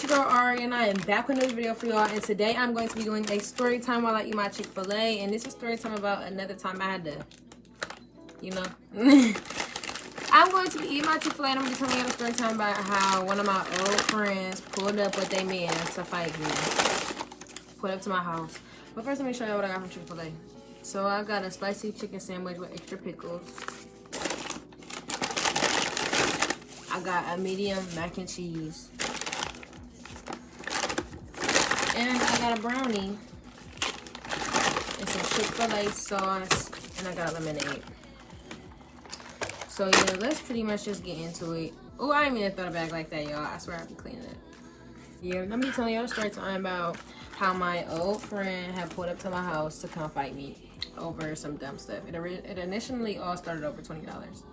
your girl Ari, and I am back with another video for y'all. And today I'm going to be doing a story time while I eat my Chick-fil-A. And this is story time about another time I had to, you know. I'm going to be eating my Chick-fil-A, and I'm going to be telling you a story time about how one of my old friends pulled up with a man to fight me. Pulled up to my house. But first, let me show you what I got from Chick-fil-A. So I got a spicy chicken sandwich with extra pickles. I got a medium mac and cheese. And I got a brownie. And some Chick-fil-A sauce. And I got a lemonade. So yeah, let's pretty much just get into it. Oh, I didn't mean to throw the bag like that, y'all. I swear I'll be cleaning it. Yeah, let me tell y'all a story time about how my old friend had pulled up to my house to come fight me over some dumb stuff. It initially all started over $20.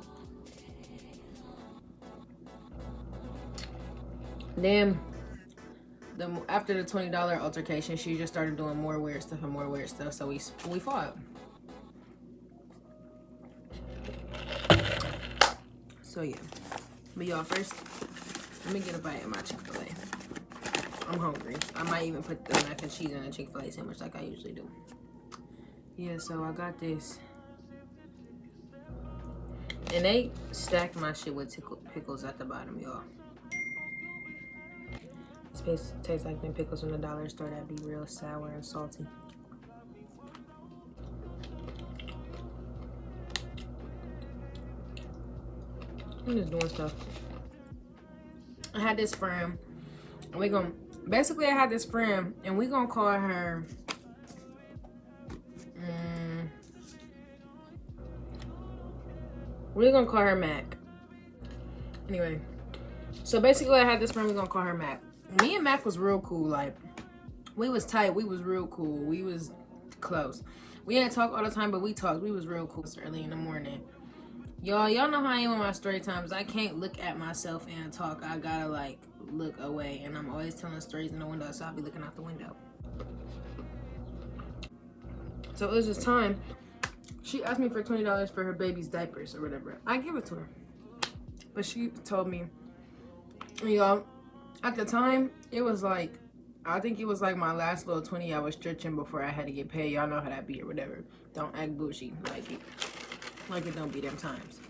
Then, after the $20 altercation, she just started doing more weird stuff and more weird stuff. So we fought. So yeah, but y'all, first, let me get a bite of my Chick-fil-A. I'm hungry. I might even put the mac and cheese in a Chick-fil-A sandwich like I usually do. Yeah, so I got this. And they stacked my shit with pickles at the bottom, y'all. This tastes like them pickles from the dollar store that be real sour and salty. I'm just doing stuff. I had this friend, and I had this friend, and we gonna call her, we're gonna call her Mac. Anyway, so basically I had this friend, we're gonna call her Mac. Me and Mac was real cool. Like, we was tight, we was real cool, we was close. We didn't talk all the time, but we talked. We was real cool. It's early in the morning. Y'all know how I am with my story times. I can't look at myself and talk. I gotta like look away, and I'm always telling stories in the window, so I'll be looking out the window. So it was this time, she asked me for $20 for her baby's diapers or whatever. I give it to her, but she told me, y'all, at the time it was like, I think it was like my last little 20 I was stretching before I had to get paid. Y'all know how that be or whatever. Don't act bougie like it don't be them times.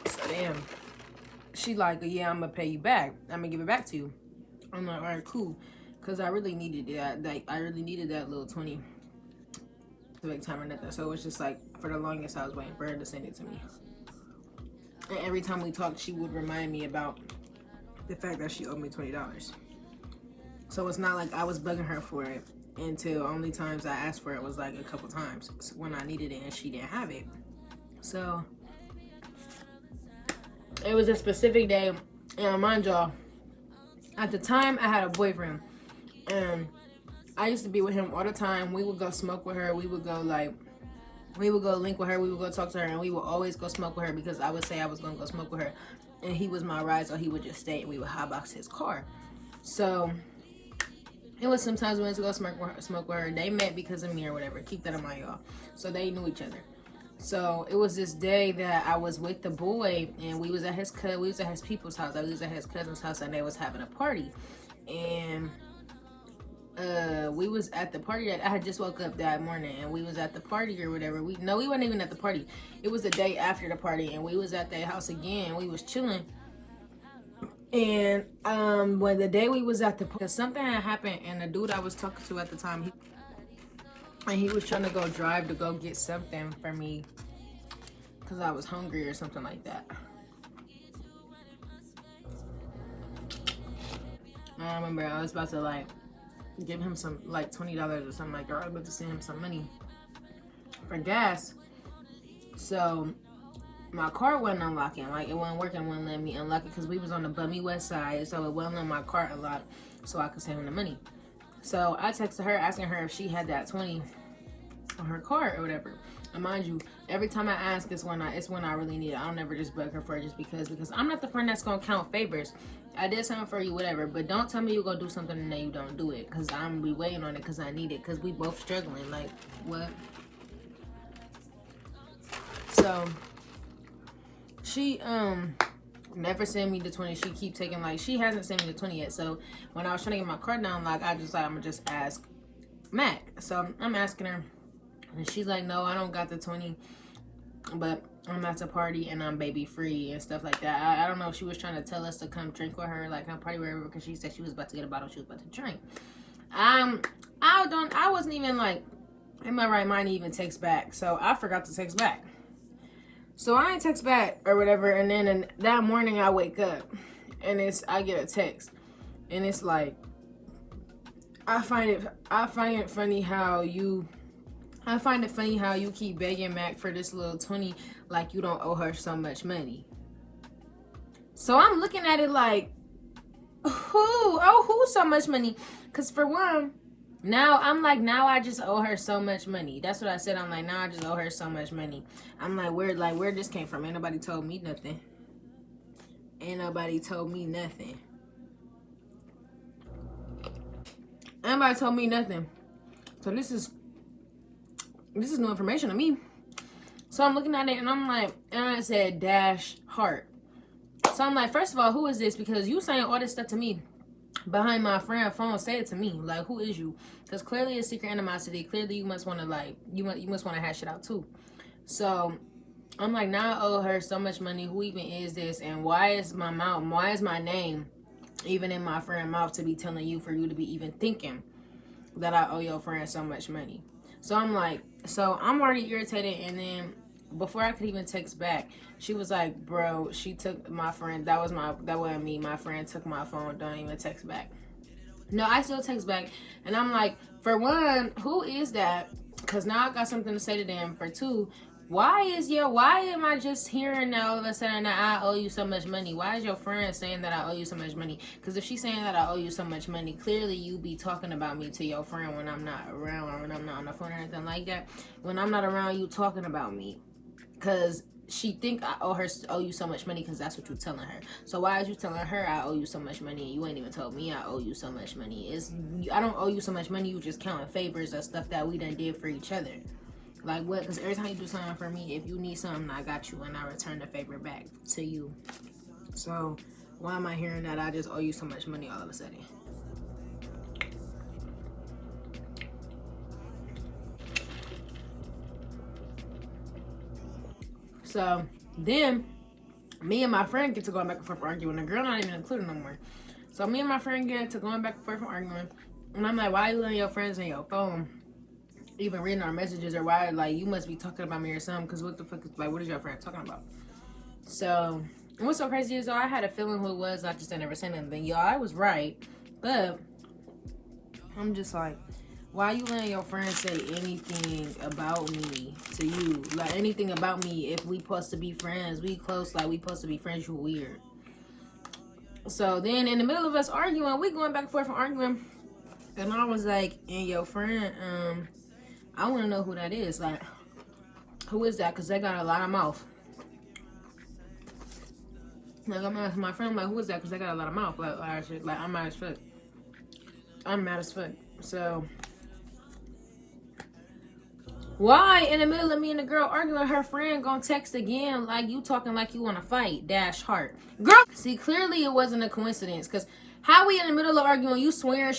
So damn, she like, yeah, I'm gonna pay you back. I'm gonna give it back to you. I'm like, all right, cool, because I really needed that. Like, I really needed that little 20 to make time or nothing. So it was just like, for the longest I was waiting for her to send it to me. And every time we talked, she would remind me about the fact that she owed me $20. So it's not like I was bugging her for it until only times I asked for it was like a couple times when I needed it and she didn't have it. So it was a specific day, and mind y'all, at the time I had a boyfriend, and I used to be with him all the time. We would go smoke with her. We would go link with her. We would go talk to her, and we would always go smoke with her because I would say I was gonna go smoke with her, and he was my ride, so he would just stay and we would hotbox his car. So it was sometimes we went to go smoke with her. They met because of me or whatever. Keep that in mind, y'all. So they knew each other. So it was this day that I was with the boy, and we was at his people's house. I was at his cousin's house, and they was having a party. And we was at the party. I had just woke up that morning, and we was at the party or whatever. We wasn't even at the party. It was the day after the party, and we was at their house again. We was chilling. And when the day we was at the party, something had happened, and the dude I was talking to at the time, he was trying to go drive to go get something for me because I was hungry or something like that. And I remember I was about to like give him some like $20 or something like that. I was about to send him some money for gas. So my car wasn't unlocking. Like, it wasn't working, wouldn't let me unlock it because we was on the bummy west side, so it wasn't letting my car unlock so I could send him the money. So I texted her asking her if she had that 20 on her car or whatever. And mind you, every time I ask, it's when I really need it. I don't ever just bug her for it just because I'm not the friend that's gonna count favors. I did something for you, whatever, but don't tell me you're gonna do something and then you don't do it, because I'm be waiting on it because I need it, because we both struggling. Like, what? So she Never send me the 20. She keep taking, like, she hasn't sent me the 20 yet. So when I was trying to get my card down, like, I just like, I'm gonna just ask Mac. So I'm asking her, and she's like, no, I don't got the 20, but I'm at the party and I'm baby free and stuff like that. I don't know if she was trying to tell us to come drink with her, like, come party with her, because she said she was about to get a bottle, she was about to drink. I wasn't even like in my right mind to even text back, so I forgot to text back. So I ain't text back or whatever, and then that morning I wake up and I get a text, and it's like, I find it funny how you keep begging Mac for this little 20 like you don't owe her so much money. So I'm looking at it like, who so much money? Because for one, now I just owe her so much money. That's what I said. I'm like, now I just owe her so much money. I'm like, where this came from? Ain't nobody told me nothing. Ain't nobody told me nothing. Nobody told me nothing. So this is new information to me. So I'm looking at it and I'm like, and it said dash heart. So I'm like, first of all, who is this? Because you saying all this stuff to me behind my friend phone. Say it to me. Like, who is you? Because clearly it's secret animosity. Clearly you must want to, like, you must want to hash it out too. So I'm like, now I owe her so much money. Who even is this? And why is my name even in my friend's mouth to be telling you, for you to be even thinking that I owe your friend so much money? So I'm like, so I'm already irritated. And then before I could even text back, she was like, bro, she took my friend. That wasn't me. My friend took my phone. Don't even text back. No, I still text back. And I'm like, for one, who is that? Because now I got something to say to them. For two, why am I just hearing that all of a sudden that I owe you so much money? Why is your friend saying that I owe you so much money? Because if she's saying that I owe you so much money, clearly you be talking about me to your friend when I'm not around, or when I'm not on the phone or anything like that. When I'm not around, you talking about me. Because she think I owe you so much money, because that's what you're telling her. So why is you telling her I owe you so much money and you ain't even told me I owe you so much money? I don't owe you so much money. You just counting favors of stuff that we done did for each other. Like what? Because every time you do something for me, if you need something, I got you, and I return the favor back to you. So why am I hearing that I just owe you so much money all of a sudden? So then me and my friend get to going back and forth arguing. The girl not even included no more. So me and my friend get to going back and forth arguing. And I'm like, why are you letting your friends on your phone even reading our messages? Or why, like, you must be talking about me or something? Because what the fuck is, like, what is your friend talking about? So, and what's so crazy is, though, I had a feeling who it was. I just didn't ever say anything. Y'all, I was right. But I'm just like, why you letting your friends say anything about me to you? Like, anything about me, if we supposed to be friends, we close, like, we supposed to be friends, you weird. So then in the middle of us arguing, we going back and forth and arguing, and I was like, and your friend, I want to know who that is. Like, who is that? Because they got a lot of mouth. Like, I'm asking my friend, like, who is that? Because they got a lot of mouth. Like I'm mad as fuck. I'm mad as fuck. So why in the middle of me and the girl arguing, her friend gonna text again like you talking like you want to fight dash heart? Girl, see, clearly it wasn't a coincidence, because how we in the middle of arguing, you swearing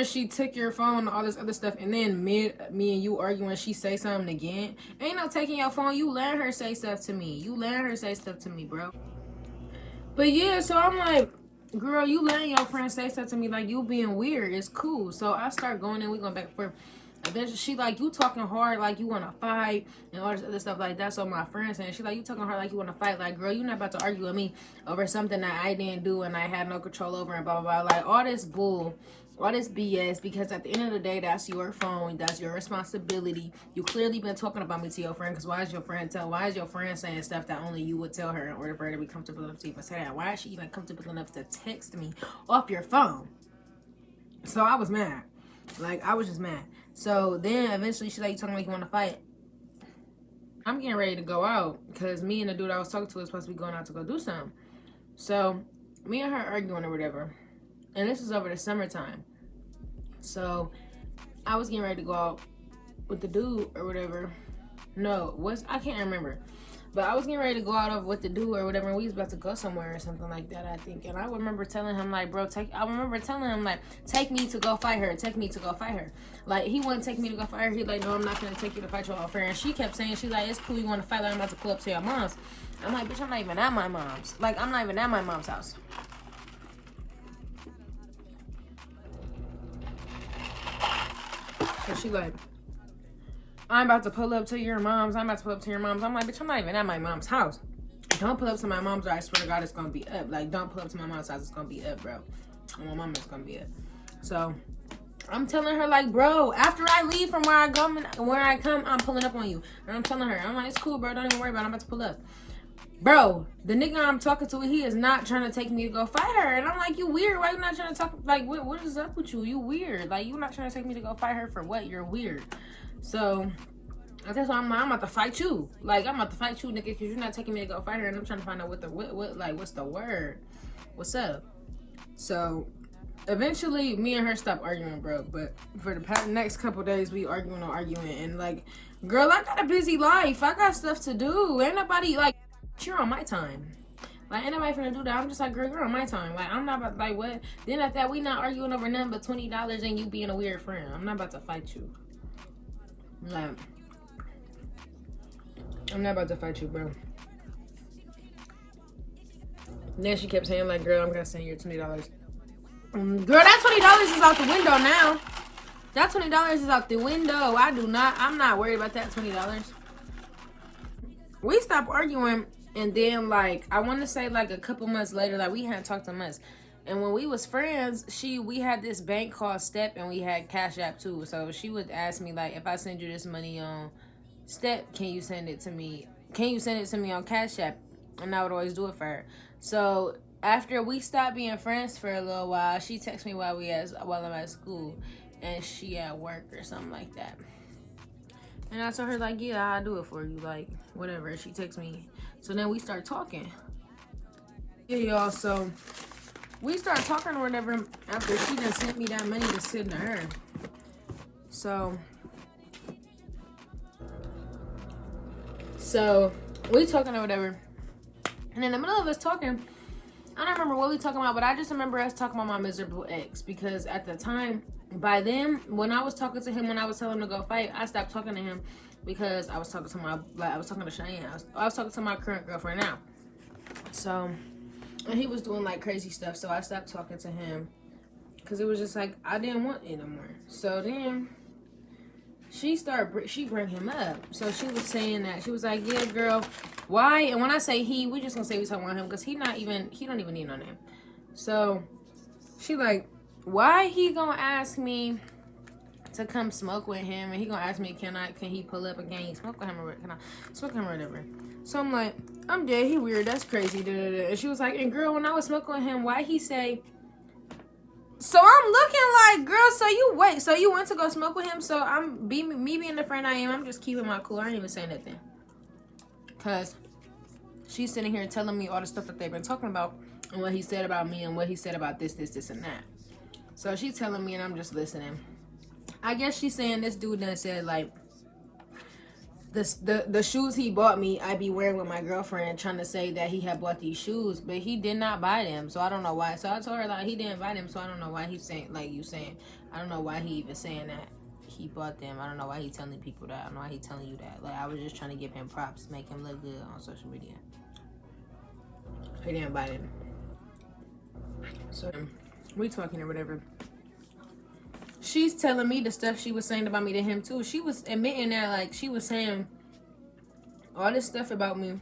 she took your phone and all this other stuff, and then me and you arguing, she say something again. Ain't no taking your phone. You let her say stuff to me. Bro. But yeah, so I'm like, girl, you letting your friend say stuff to me, like, you being weird. It's cool. So I start going in, we going back and forth. Eventually, she like, you talking hard like you want to fight and all this other stuff like that. So my friend saying, she like, you talking hard like you want to fight. Like, girl, you not about to argue with me over something that I didn't do and I had no control over and blah, blah, blah. Like, all this bull, all this BS, because at the end of the day, that's your phone. That's your responsibility. You clearly been talking about me to your friend, because why is your friend saying stuff that only you would tell her in order for her to be comfortable enough to even say that? Why is she even comfortable enough to text me off your phone? So I was mad. Like, I was just mad. So then eventually she's like, you talking like you want to fight? I'm getting ready to go out because me and the dude I was talking to was supposed to be going out to go do something. So me and her arguing or whatever. And this is over the summertime. So I was getting ready to go out with the dude or whatever. No, I can't remember. But I was getting ready to go out of what to do or whatever, and we was about to go somewhere or something like that, I think. And I remember telling him, like, bro, take me to go fight her. Take me to go fight her. Like, he wouldn't take me to go fight her. He like, no, I'm not going to take you to fight your old friend. And she kept saying, she's like, it's cool, you want to fight, like, I'm about to pull up to your mom's. I'm like, bitch, I'm not even at my mom's. Like, I'm not even at my mom's house. So she like, I'm about to pull up to your mom's. I'm like, bitch, I'm not even at my mom's house. Don't pull up to my mom's, or I swear to God, it's going to be up. Like, don't pull up to my mom's house. It's going to be up, bro. And my mom is going to be up. So, I'm telling her, like, bro, after I leave from where I come, I'm pulling up on you. And I'm telling her, I'm like, it's cool, bro. Don't even worry about it. I'm about to pull up. Bro, the nigga I'm talking to, he is not trying to take me to go fight her. And I'm like, you weird. Why you not trying to talk? Like, what is up with you? You weird. Like, you not trying to take me to go fight her for what? You're weird. So, that's why I'm about to fight you. Like, I'm about to fight you, nigga, because you're not taking me to go fight her. And I'm trying to find out what's the word? What's up? So, eventually, me and her stopped arguing, bro. But for the next couple days, we arguing. And, like, girl, I got a busy life. I got stuff to do. Ain't nobody, like, you're on my time. Like, ain't nobody finna do that. I'm just like, girl, you're on my time. Like, I'm not about, like, what? Then at that, we not arguing over nothing but $20 and you being a weird friend. I'm not about to fight you. Like, I'm not about to fight you, bro. And then she kept saying, like, girl, I'm gonna send you $20. Girl, that $20 is out the window now. That $20 is out the window. I'm not worried about that $20. We stopped arguing, and then, like, I want to say, like, a couple months later, like, we hadn't talked in months. And when we was friends, we had this bank called Step, and we had Cash App too. So she would ask me, like, if I send you this money on Step, can you send it to me? Can you send it to me on Cash App? And I would always do it for her. So after we stopped being friends for a little while, she texted me while I'm at school, and she at work or something like that. And I told her, like, yeah, I'll do it for you, like, whatever. She texted me. So then we start talking. Yeah, y'all, so we start talking or whatever after she done sent me that money to send to her. So we talking or whatever. And in the middle of us talking, I don't remember what we talking about, but I just remember us talking about my miserable ex. Because at the time, by then, when I was talking to him, when I was telling him to go fight, I stopped talking to him because I was talking to Cheyenne. I was talking to my current girlfriend now. So, and he was doing, like, crazy stuff. So I stopped talking to him because it was just like, I didn't want it no more. So then she bring him up. So she was saying that. She was like, yeah, girl, why? And when I say he, we just gonna say we talking about him because he don't even need no name. So she like, why he gonna ask me to come smoke with him, and he gonna ask me, can he pull up and can he smoke with him, or can I smoke with him or whatever? So I'm like, I'm dead, he weird, that's crazy. And she was like, and girl, when I was smoking with him, why he say? So I'm looking like, girl, so you went to go smoke with him? So I'm me being the friend I am, I'm just keeping my cool. I ain't even saying nothing, cause she's sitting here telling me all the stuff that they've been talking about and what he said about me and what he said about this, and that. So she's telling me and I'm just listening. I guess she's saying this dude done said, like, the shoes he bought me, I be wearing with my girlfriend, trying to say that he had bought these shoes, but he did not buy them, so I don't know why. So I told her, like, he didn't buy them, so I don't know why he's saying, like you saying, I don't know why he even saying that he bought them. I don't know why he's telling people that. I don't know why he's telling you that. Like, I was just trying to give him props, make him look good on social media. He didn't buy them. So we talking or whatever. She's telling me the stuff she was saying about me to him too. She was admitting that, like, she was saying all this stuff about me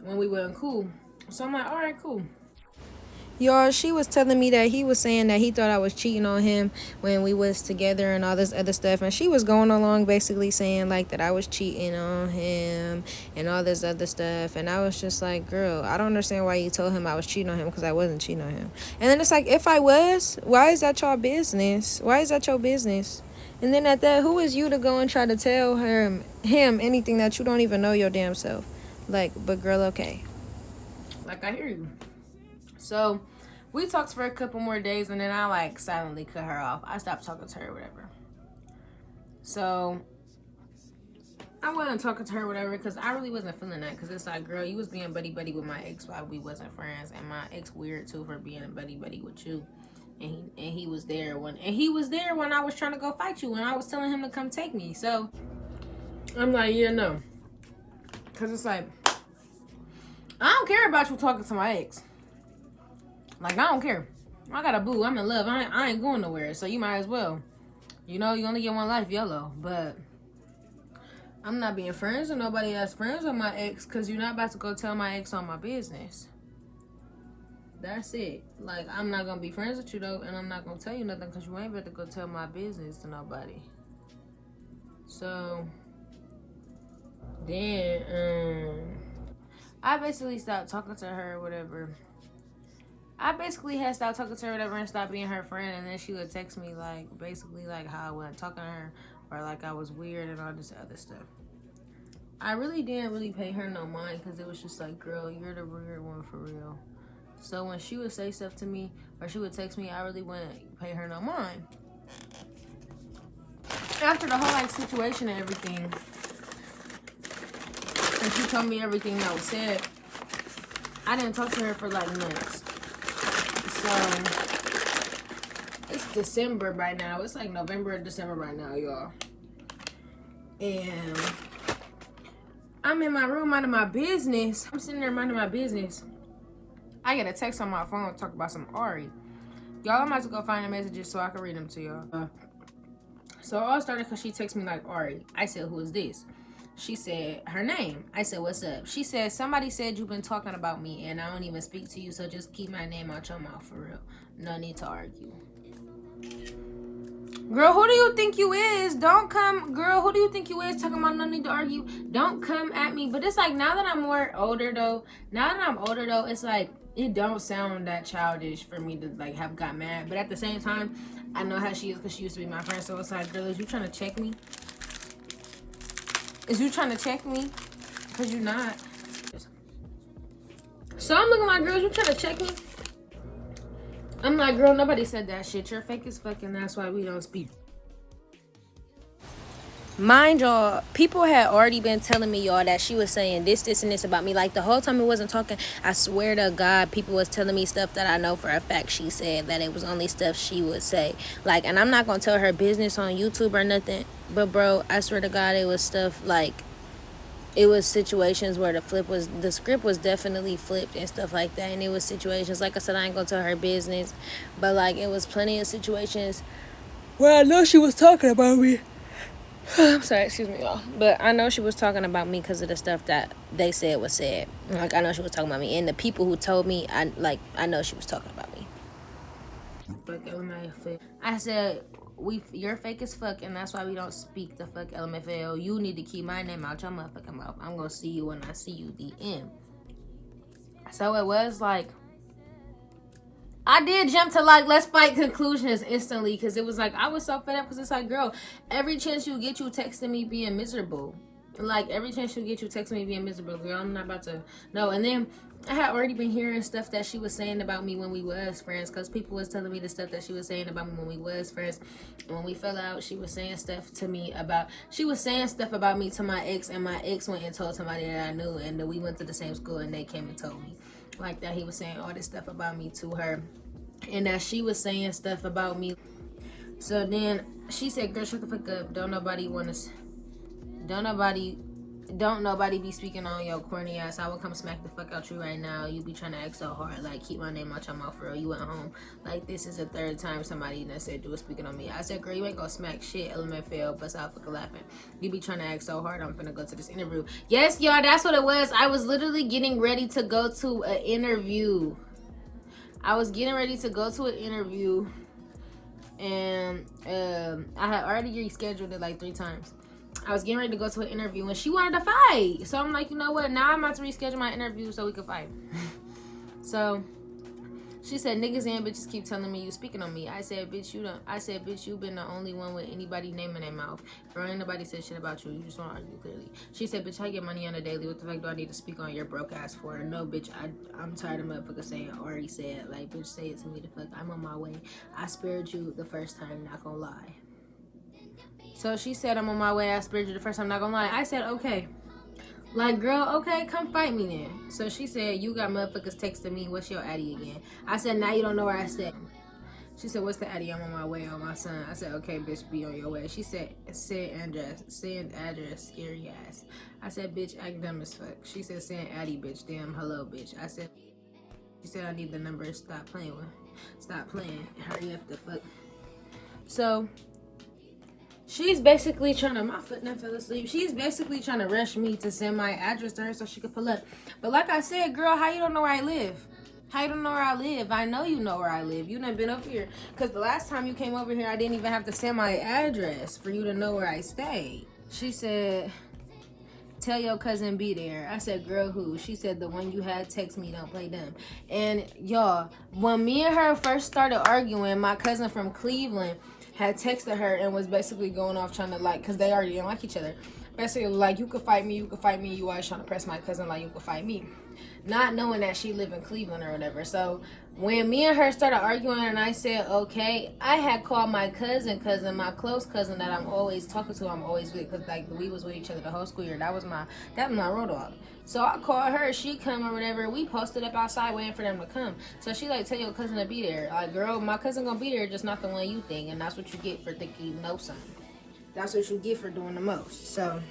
when we weren't cool. So I'm like, all right, cool. Y'all, she was telling me that he was saying that he thought I was cheating on him when we was together and all this other stuff. And she was going along basically saying, like, that I was cheating on him and all this other stuff. And I was just like, girl, I don't understand why you told him I was cheating on him, because I wasn't cheating on him. And then it's like, if I was, why is that your business? Why is that your business? And then at that, who is you to go and try to tell him anything that you don't even know your damn self? Like, but girl, okay. Like, I hear you. So we talked for a couple more days, and then I, like, silently cut her off. I stopped talking to her or whatever. So I wasn't talking to her, whatever, because I really wasn't feeling that. Because it's like, girl, you was being buddy buddy with my ex while we wasn't friends, and my ex weird too for being buddy buddy with you. And he was there when I was trying to go fight you, when I was telling him to come take me. So I'm like, yeah, no, because it's like, I don't care about you talking to my ex. Like, I don't care. I got a boo. I'm in love. I ain't going nowhere. So you might as well. You know, you only get one life, YOLO. But I'm not being friends with nobody that's friends with my ex, because you're not about to go tell my ex all my business. That's it. Like, I'm not going to be friends with you, though, and I'm not going to tell you nothing, because you ain't about to go tell my business to nobody. So, then, I basically stopped talking to her or whatever. I basically had stopped talking to her or whatever and stopped being her friend, and then she would text me, like, basically, like, how I wasn't talking to her, or, like, I was weird and all this other stuff. I really didn't really pay her no mind, because it was just like, girl, you're the weird one for real. So when she would say stuff to me, or she would text me, I really wouldn't pay her no mind. After the whole, like, situation and everything, and she told me everything that was said, I didn't talk to her for, like, months. So, it's December by now. It's like November or December right now, y'all. And I'm in my room minding my business. I'm sitting there minding my business. I get a text on my phone talk about some Ari. Y'all, I'm about to go find the messages so I can read them to y'all. So it all started because she texted me like, Ari. I said, who is this? She said her name. I said, what's up? She said, somebody said you've been talking about me and I don't even speak to you, so just keep my name out your mouth for real. No need to argue. Girl, who do you think you is? Don't come, girl, who do you think you is talking about no need to argue? Don't come at me. But it's like, now that I'm older though, it's like, it don't sound that childish for me to like have got mad. But at the same time, I know how she is because she used to be my friend. So it's like, girl, is you trying to check me? Is you trying to check me? Because you're not. So I'm looking like, girl, you trying to check me? I'm like, girl, nobody said that shit. You're fake as fuck, and that's why we don't speak. Mind y'all, people had already been telling me, y'all, that she was saying this, and this about me. Like, the whole time we wasn't talking, I swear to God, people was telling me stuff that I know for a fact she said, that it was only stuff she would say. Like, and I'm not going to tell her business on YouTube or nothing, but, bro, I swear to God, it was stuff, like, it was situations where the script was definitely flipped and stuff like that. And it was situations, like I said, I ain't going to tell her business, but, like, it was plenty of situations where I know she was talking about me. I'm sorry, excuse me, y'all. But I know she was talking about me because of the stuff that they said was said. Like, I know she was talking about me. And the people who told me, I know she was talking about me. I said, you're fake as fuck, and that's why we don't speak the fuck LMFAO. You need to keep my name out your motherfucking mouth. I'm going to see you when I see you, the end. So it was like, I did jump to like, let's fight conclusions instantly, because it was like, I was so fed up, because it's like, girl, every chance you get, you texting me being miserable. Like, every chance you get, you texting me being miserable, girl. I'm not about to, no. And then I had already been hearing stuff that she was saying about me when we was friends, because people was telling me the stuff that she was saying about me when we was friends. And when we fell out, she was saying stuff to me about, she was saying stuff about me to my ex, and my ex went and told somebody that I knew, and then we went to the same school, and they came and told me. Like that he was saying all this stuff about me to her, and that she was saying stuff about me. So then she said, girl, shut the fuck up. Don't nobody be speaking on your corny ass. I will come smack the fuck out you right now. You be trying to act so hard. Like, keep my name out your mouth for real. You went home. Like, this is the third time somebody done said you was speaking on me. I said, girl, you ain't gonna smack shit. LMFAO, bust out fucking laughing. You be trying to act so hard. I'm finna go to this interview. Yes, y'all, that's what it was. I was literally getting ready to go to an interview. And I had already rescheduled it like 3 times. I was getting ready to go to an interview, and she wanted to fight. So I'm like, you know what? Now I'm about to reschedule my interview so we can fight. So she said, niggas and bitches keep telling me you speaking on me. I said, bitch, you don't. I said, bitch, you been the only one with anybody naming their mouth. Girl, ain't nobody said shit about you. You just want to argue clearly. She said, bitch, I get money on a daily. What the fuck do I need to speak on your broke ass for? No, bitch, I'm tired of motherfuckers saying already said. Like, bitch, say it to me the fuck. I'm on my way. I spared you the first time, not gonna lie. So she said, I'm on my way. I spared you the first time. Not gonna lie. I said, okay. Like, girl, okay, come fight me then. So she said, you got motherfuckers texting me. What's your addy again? I said, now you don't know where I stay. She said, what's the addy? I'm on my way on my son. I said, okay, bitch, be on your way. She said, send address, scary ass. I said, bitch, act dumb as fuck. She said, send addy, bitch, damn, hello, bitch. I said, she said, I need the number. Stop playing. Hurry up the fuck. So she's basically trying to, my foot now fell asleep. She's basically trying to rush me to send my address to her so she could pull up. But like I said, girl, how you don't know where I live? How you don't know where I live? I know you know where I live. You done been over here. Because the last time you came over here, I didn't even have to send my address for you to know where I stayed. She said, tell your cousin be there. I said, girl, who? She said, the one you had text me, don't play dumb. And y'all, when me and her first started arguing, my cousin from Cleveland had texted her and was basically going off trying to, like, because they already didn't like each other. Basically, like, you could fight me, you always trying to press my cousin like you could fight me. Not knowing that she lived in Cleveland or whatever. So when me and her started arguing and I said, okay, I had called my cousin, my close cousin that I'm always talking to, I'm always with, because like we was with each other the whole school year. That was my road dog. So I called her, she come or whatever. We posted up outside waiting for them to come. So she like, tell your cousin to be there. Like, girl, my cousin gonna be there, just not the one you think. And that's what you get for thinking you know something. That's what you get for doing the most. So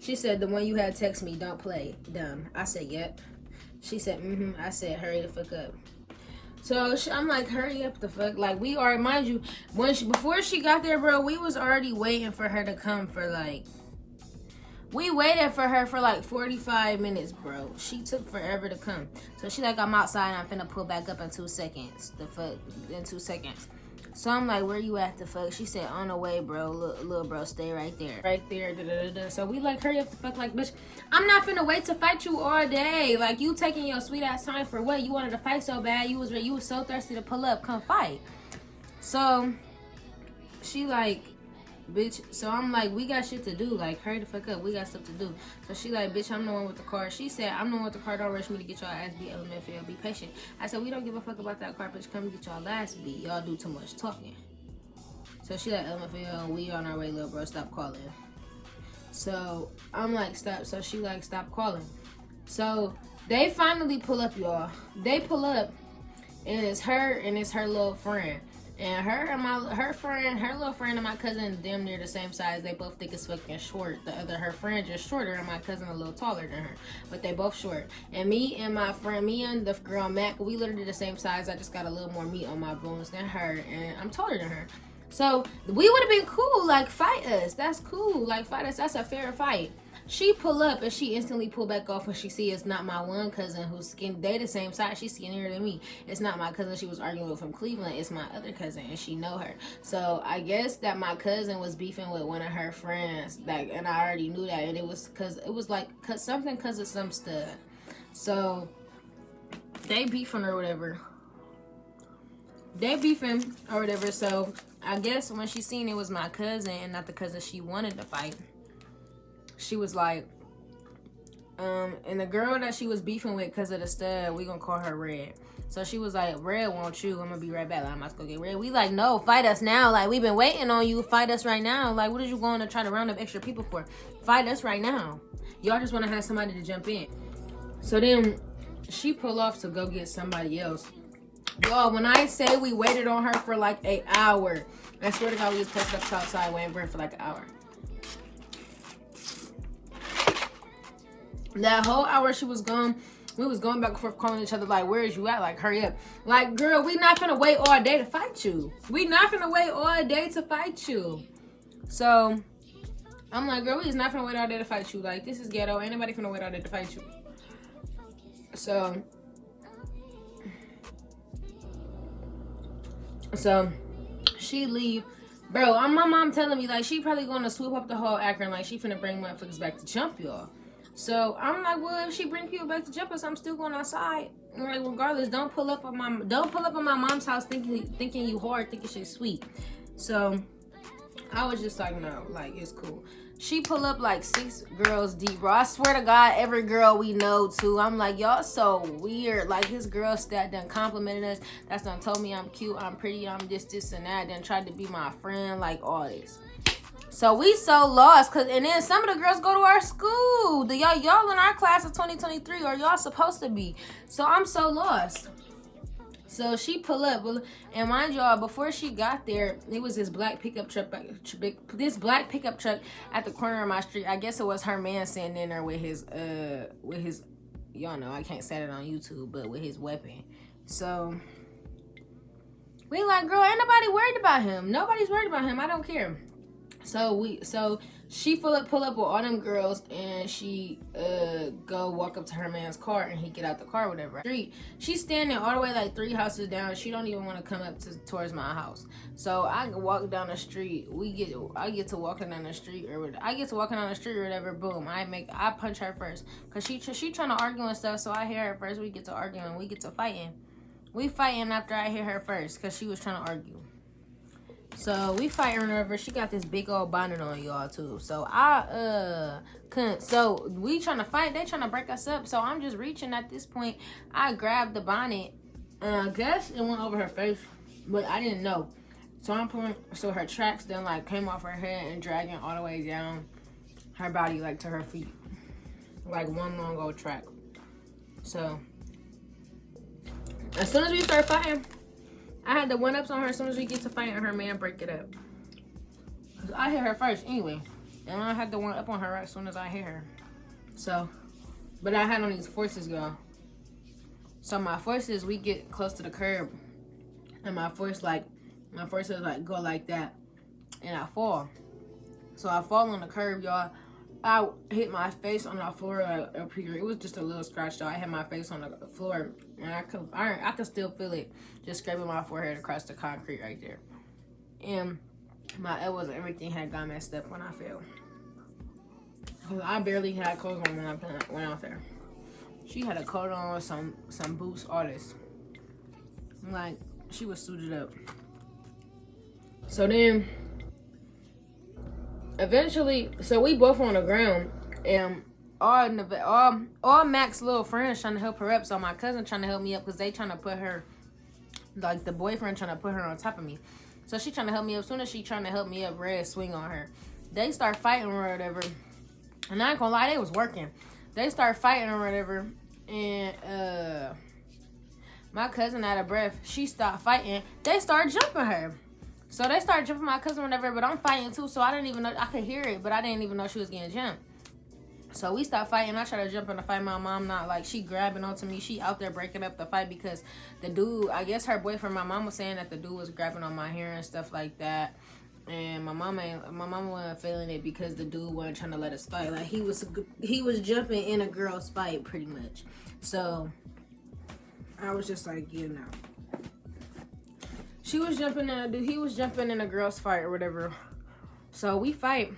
she said, the one you had text me, don't play dumb. I said, yep. She said, I said, hurry the fuck up. So I'm like, hurry up the fuck. Like, we are, mind you, before she got there, bro, we was already waiting for her to come for like, we waited for her for like 45 minutes, bro. She took forever to come. So she like, I'm outside and I'm finna pull back up in 2 seconds. The fuck, in 2 seconds. So I'm like, where you at the fuck? She said, on the way, bro. Little bro, stay right there. Right there. Da-da-da-da. So we like, hurry up the fuck. Like, bitch, I'm not finna wait to fight you all day. Like, you taking your sweet ass time for what? You wanted to fight so bad. You was so thirsty to pull up. Come fight. So she like, bitch. So I'm like, we got shit to do. Like, hurry the fuck up. We got stuff to do. So she like, bitch, I'm the one with the car. She said, I'm the one with the car. Don't rush me to get y'all ass beat. LMFAO, be patient. I said, we don't give a fuck about that car, bitch. Come get y'all ass beat. Y'all do too much talking. So she like, LMFAO, we on our way, little bro. Stop calling. So I'm like, stop. So she like, stop calling. So they finally pull up, y'all. They pull up, and it's her little friend. And her little friend and my cousin damn near the same size. They both think it's fucking short. Her friend just shorter and my cousin a little taller than her. But they both short. And me and the girl Mac, we literally the same size. I just got a little more meat on my bones than her. And I'm taller than her. So we would have been cool. Like, fight us. That's cool. Like, fight us. That's a fair fight. She pull up and she instantly pull back off when she see it's not my one cousin who's skinny. They the same size. She's skinnier than me. It's not my cousin she was arguing with from Cleveland. It's my other cousin and she know her. So I guess that my cousin was beefing with one of her friends. Like, and I already knew that. And it was because of some stud. So they beefing or whatever. So I guess when she seen it was my cousin and not the cousin she wanted to fight, she was like, and the girl that she was beefing with because of the stud, we gonna call her Red. So she was like, Red want you. I'm gonna be right back. Like, I'm about to go get Red. We like, no, fight us now. Like, we've been waiting on you. Fight us right now. Like, what are you going to try to round up extra people for? Fight us right now. Y'all just want to have somebody to jump in. So then she pull off to go get somebody else. Y'all, when I say we waited on her for like an hour, I swear to God, we was posted up outside waiting for her for like an hour. That whole hour she was gone, we was going back and forth calling each other like, where is you at? Like, hurry up. Like, girl, we not finna wait all day to fight you. So I'm like, girl, we is not finna wait all day to fight you. Like, this is ghetto. Ain't nobody finna wait all day to fight you. So she leave. Bro, my mom telling me like she probably gonna swoop up the whole Akron, like she finna bring motherfuckers back to jump y'all. So I'm like, well, if she bring people back to jump us, I'm still going outside. I'm like, regardless, don't pull up on my mom's house thinking you hard, thinking she's sweet. So I was just like, no, like, it's cool. She pull up like 6 girls deep, bro. I swear to God, every girl we know too. I'm like, y'all so weird. Like, his girl that done complimented us. That's done told me I'm cute, I'm pretty, I'm this and that. Then tried to be my friend, like all this. So we so lost, and then some of the girls go to our school. Y'all in our class of 2023, or y'all supposed to be. So I'm so lost. So she pull up, and mind y'all, before she got there, it was this black pickup truck. This black pickup truck at the corner of my street. I guess it was her man sitting in there with his y'all know I can't say it on YouTube, but with his weapon. So we like, girl, ain't nobody worried about him. Nobody's worried about him. I don't care. So she pull up with all them girls, and she go walk up to her man's car, and he get out the car, whatever. Street. She's standing all the way like 3 houses down. She don't even want to come up towards my house. So I walk down the street. I get to walking down the street or whatever. Boom. I punch her first, cause she trying to argue and stuff. So I hit her first. We get to arguing. We get to fighting. We fighting after I hit her first, cause she was trying to argue. So we fighting over. She got this big old bonnet on, y'all, too. So I couldn't. So we trying to fight. They trying to break us up. So I'm just reaching at this point. I grabbed the bonnet, and I guess it went over her face, but I didn't know. So I'm pulling. So her tracks then like came off her head and dragging all the way down her body, like to her feet, like one long old track. So as soon as we start fighting, I had the 1-ups on her. As soon as we get to fighting, her man break it up. I hit her first anyway, and I had the 1-up on her as soon as I hit her. So, but I had on these forces, girl. So my forces, we get close to the curb, and my forces like go like that, and I fall. So I fall on the curb, y'all. I hit my face on the floor up here. It was just a little scratch, though. I hit my face on the floor, and I could still feel it just scraping my forehead across the concrete right there. And my elbows and everything had got messed up when I fell. Cause I barely had clothes on when I went out there. She had a coat on, some boots, all this. Like, she was suited up. So then, eventually, so we both on the ground, and all Mac's little friends trying to help her up. So my cousin trying to help me up, because they trying to put her, like the boyfriend trying to put her on top of me. So she trying to help me up. As soon as she trying to help me up, Red swing on her. They start fighting or whatever. And I ain't gonna lie, they was working. They start fighting or whatever, and my cousin out of breath, she stopped fighting. They started jumping her. So they started jumping my cousin whatever, but I'm fighting too, so I didn't even know. I could hear it, but I didn't even know she was getting jumped. So we stopped fighting. I tried to jump in the fight. My mom not like, she grabbing onto me. She out there breaking up the fight because the dude, I guess her boyfriend, my mom was saying that the dude was grabbing on my hair and stuff like that. And my mama wasn't feeling it because the dude wasn't trying to let us fight. Like he was jumping in a girl's fight pretty much. So I was just like, you know. He was jumping in a girl's fight or whatever. So we fight.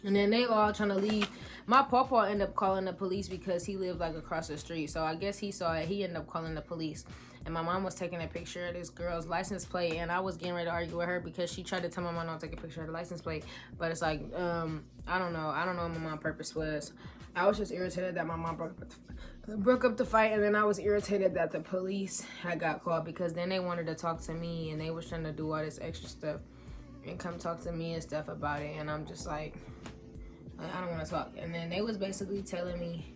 And then they all trying to leave. My pawpaw ended up calling the police because he lived like across the street. So I guess he saw it. He ended up calling the police. And my mom was taking a picture of this girl's license plate. And I was getting ready to argue with her because she tried to tell my mom not to take a picture of the license plate. But it's like, I don't know. I don't know what my mom's purpose was. I was just irritated that my mom broke up the fight. And then I was irritated that the police had got called because then they wanted to talk to me. And they was trying to do all this extra stuff and come talk to me and stuff about it. And I'm just like, I don't want to talk. And then they was basically telling me,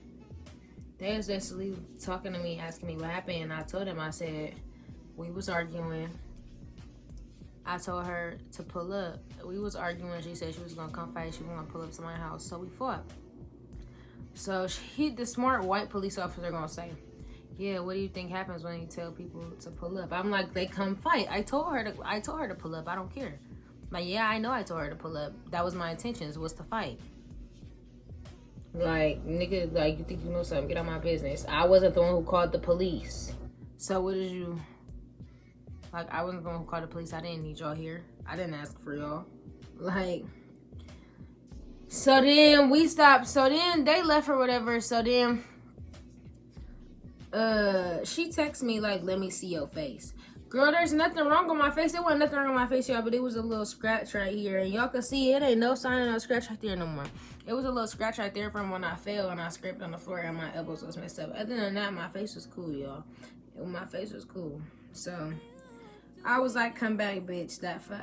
they was basically talking to me, asking me what happened. And I told them, I said, we was arguing. I told her to pull up. We was arguing. She said she was going to come fight. She was going to pull up to my house. So we fought. So the smart white police officer going to say, yeah, what do you think happens when you tell people to pull up? I'm like, they come fight. I told her to pull up. I don't care. Like, yeah, I know I told her to pull up. That was my intentions, was to fight. Like, nigga, like, you think you know something? Get out my business. I wasn't the one who called the police. So what did you... Like, I wasn't the one who called the police. I didn't need y'all here. I didn't ask for y'all. Like... So then we stopped. So then they left or whatever. So then... she texted me, like, let me see your face. Girl, there's nothing wrong on my face. There wasn't nothing wrong on my face, y'all, but it was a little scratch right here. And y'all can see it ain't no sign of no scratch right there no more. It was a little scratch right there from when I fell and I scraped on the floor and my elbows was messed up. Other than that, my face was cool, y'all. My face was cool. So, I was like, come back, bitch.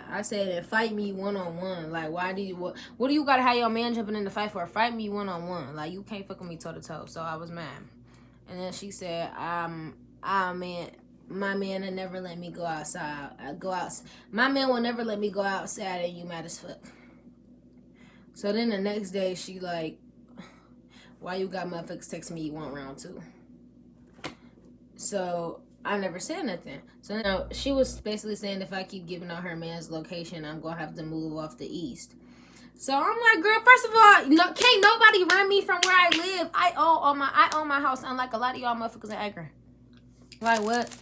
I said, fight me one-on-one. Like, why do you, what do you gotta have your man jumping in the fight for? Fight me one-on-one. Like, you can't fuck with me toe-to-toe. So I was mad. And then she said, man, my man will never let me go outside. My man will never let me go outside, and you mad as fuck. So then the next day, she like, why you got motherfuckers texting me you want round two? So I never said nothing. So now she was basically saying if I keep giving out her man's location, I'm gonna have to move off the east. So I'm like, girl, first of all, can't nobody run me from where I live. I own my house, unlike a lot of y'all motherfuckers in Akron. Like what?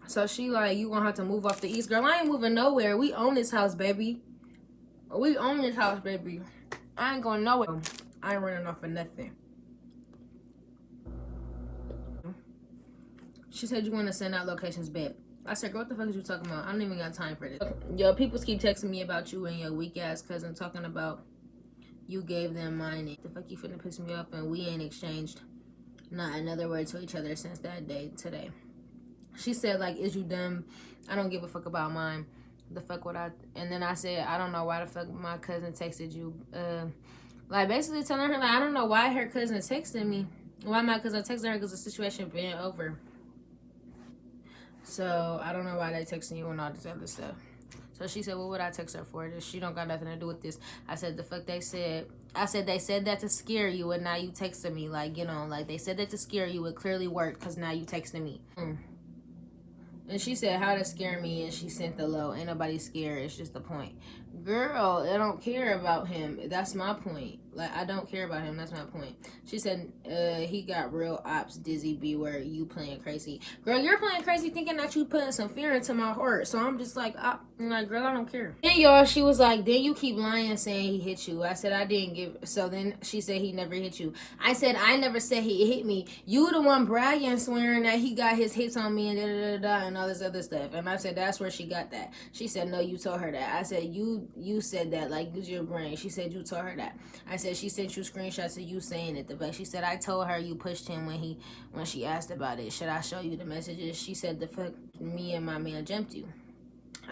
So she like, you gonna have to move off the east. Girl, I ain't moving nowhere. We own this house, baby. We own this house, baby. I ain't going nowhere. I ain't running off of nothing. She said you want to send out locations back. I said, girl, what the fuck is you talking about? I don't even got time for this. Yo, people keep texting me about you and your weak ass cousin talking about you gave them mine. The fuck you finna piss me off, and we ain't exchanged not another word to each other since that day today. She said, like, is you dumb? I don't give a fuck about mine. The fuck would I? And then I said, I don't know why the fuck my cousin texted you. Like, basically telling her, like, I don't know why her cousin texted me. Why my cousin texted her, because the situation been over. So I don't know why they texting you and all this other stuff. So she said, what would I text her for? She don't got nothing to do with this. I said, the fuck they said. I said, they said that to scare you, and now you texting me. Like, you know, like, they said that to scare you. It clearly worked, because now you texting me. And she said, how to scare me, and she sent the low. Ain't nobody scared. It's just the point. Girl, I don't care about him. That's my point. Like, I don't care about him. That's my point. She said, he got real ops, Dizzy B, where you playing crazy. Girl, you're playing crazy thinking that you putting some fear into my heart. So I'm just like, I'm like, girl, I don't care. Then, y'all, she was like, then you keep lying saying he hit you. I said, I didn't give. So then she said he never hit you. I said, I never said he hit me. You the one bragging, swearing that he got his hits on me and da-da-da-da and all this other stuff. And I said, that's where she got that. She said, no, you told her that. I said, you said that, like, use your brain. She said, you told her that. I said, she sent you screenshots of you saying it. But she said, I told her you pushed him when she asked about it. Should I show you the messages? She said, the fuck, me and my man jumped you.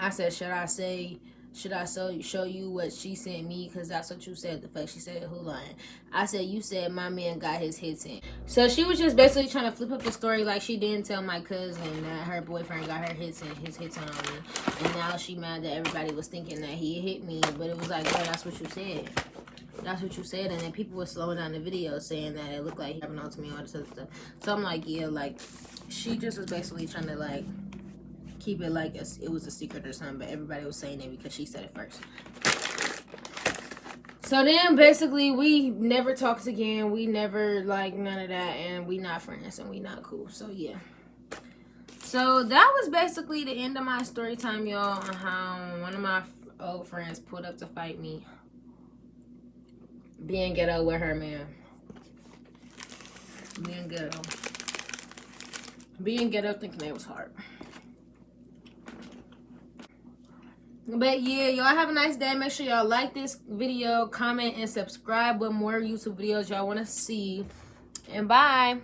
I said, should I show you what she sent me? Because that's what you said. The fuck? She said, who lying? I said, you said my man got his hits in. So she was just basically trying to flip up the story, like she didn't tell my cousin that her boyfriend got his hits on me. And now she mad that everybody was thinking that he hit me. But it was like, girl, that's what you said. That's what you said. And then people were slowing down the video saying that it looked like he having on to me, all this other stuff. So I'm like, yeah, like, she just was basically trying to, like, keep it like it was a secret or something, but everybody was saying it because she said it first. So then basically we never talked again. We never, like, none of that, and we not friends and we not cool. So yeah. So that was basically the end of my story time, y'all, on how one of my old friends pulled up to fight me, being ghetto with her man. Being ghetto thinking it was hard. But yeah, y'all have a nice day. Make sure y'all like this video, comment, and subscribe with more YouTube videos y'all want to see. And bye.